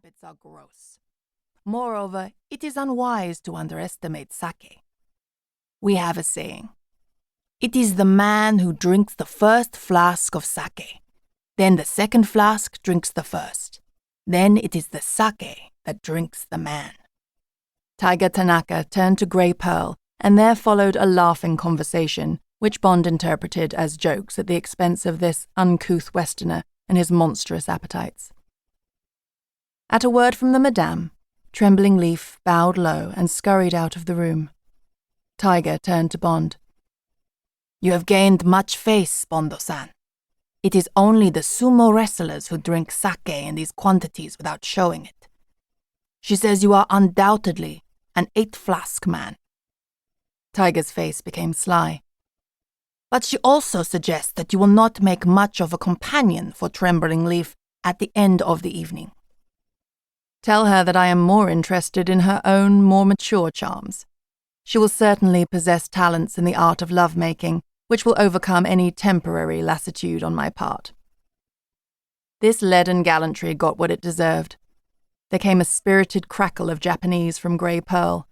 habits are gross. Moreover, it is unwise to underestimate sake. We have a saying. It is the man who drinks the first flask of sake. Then the second flask drinks the first. Then it is the sake that drinks the man. Taiga Tanaka turned to Grey Pearl, and there followed a laughing conversation, which Bond interpreted as jokes at the expense of this uncouth Westerner and his monstrous appetites. At a word from the Madame, Trembling Leaf bowed low and scurried out of the room. Taiga turned to Bond. You have gained much face, Bondo-san. It is only the sumo wrestlers who drink sake in these quantities without showing it. She says you are undoubtedly an 8-flask man. Taiga's face became sly. But she also suggests that you will not make much of a companion for Trembling Leaf at the end of the evening. Tell her that I am more interested in her own, more mature charms. She will certainly possess talents in the art of love-making, which will overcome any temporary lassitude on my part. This leaden gallantry got what it deserved. There came a spirited crackle of Japanese from Grey Pearl.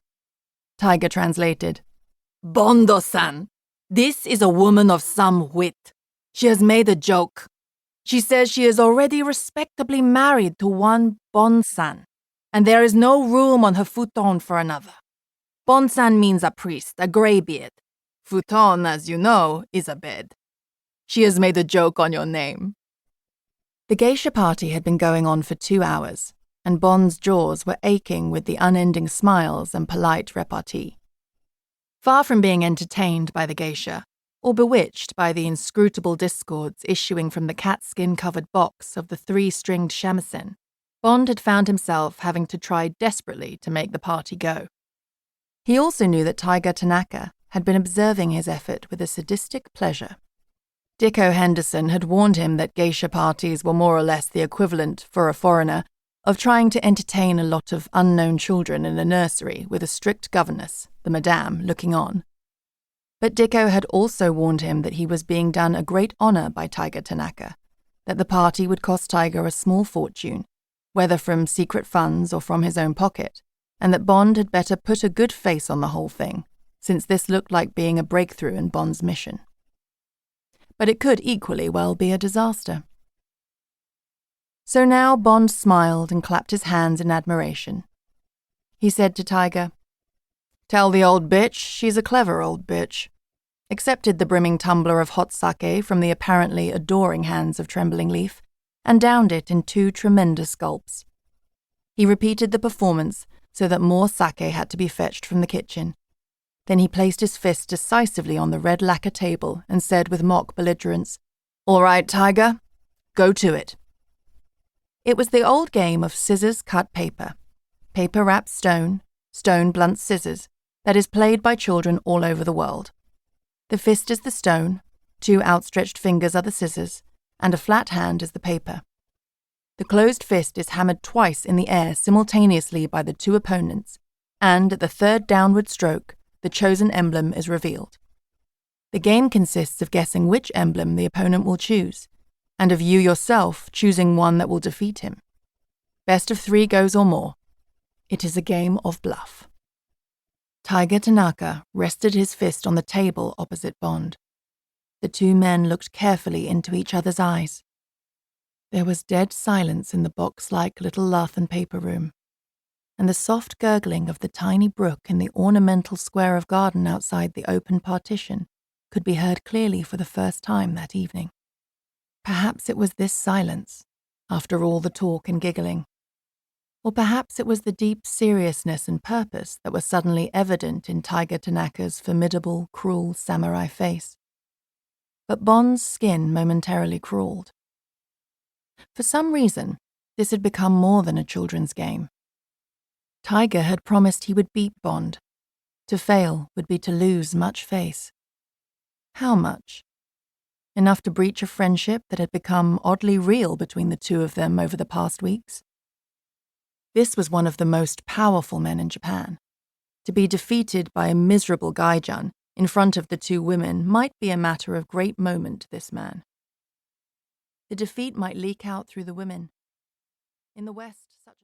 Taiga translated. Bondo-san, this is a woman of some wit. She has made a joke. She says she is already respectably married to one Bon-san, and there is no room on her futon for another. Bon-san means a priest, a greybeard. Futon, as you know, is a bed. She has made a joke on your name. The geisha party had been going on for 2 hours, and Bond's jaws were aching with the unending smiles and polite repartee. Far from being entertained by the geisha, or bewitched by the inscrutable discords issuing from the catskin-covered box of the 3-stringed shamisen, Bond had found himself having to try desperately to make the party go. He also knew that Taiga Tanaka had been observing his effort with a sadistic pleasure. Dicko Henderson had warned him that geisha parties were more or less the equivalent, for a foreigner, of trying to entertain a lot of unknown children in a nursery with a strict governess, the Madame, looking on. But Dicko had also warned him that he was being done a great honor by Taiga Tanaka, that the party would cost Taiga a small fortune, whether from secret funds or from his own pocket, and that Bond had better put a good face on the whole thing, since this looked like being a breakthrough in Bond's mission. But it could equally well be a disaster. So now Bond smiled and clapped his hands in admiration. He said to Taiga, "Tell the old bitch she's a clever old bitch," accepted the brimming tumbler of hot sake from the apparently adoring hands of Trembling Leaf, and downed it in 2 tremendous gulps. He repeated the performance so that more sake had to be fetched from the kitchen. Then he placed his fist decisively on the red lacquer table and said with mock belligerence, "All right, Taiga, go to it." It was the old game of scissors cut paper. Paper wraps stone, stone blunts scissors, that is played by children all over the world. The fist is the stone, 2 outstretched fingers are the scissors, and a flat hand is the paper. The closed fist is hammered twice in the air simultaneously by the 2 opponents, and at the 3rd downward stroke, the chosen emblem is revealed. The game consists of guessing which emblem the opponent will choose, and of you yourself choosing one that will defeat him. Best of 3 goes or more. It is a game of bluff. Taiga Tanaka rested his fist on the table opposite Bond. The 2 men looked carefully into each other's eyes. There was dead silence in the box-like little lath and paper room, and the soft gurgling of the tiny brook in the ornamental square of garden outside the open partition could be heard clearly for the first time that evening. Perhaps it was this silence, after all the talk and giggling. Or perhaps it was the deep seriousness and purpose that was suddenly evident in Taiga Tanaka's formidable, cruel samurai face. But Bond's skin momentarily crawled. For some reason, this had become more than a children's game. Taiga had promised he would beat Bond. To fail would be to lose much face. How much? Enough to breach a friendship that had become oddly real between the 2 of them over the past weeks. This was one of the most powerful men in Japan. To be defeated by a miserable gaijin in front of the 2 women might be a matter of great moment to this man. The defeat might leak out through the women. In the West,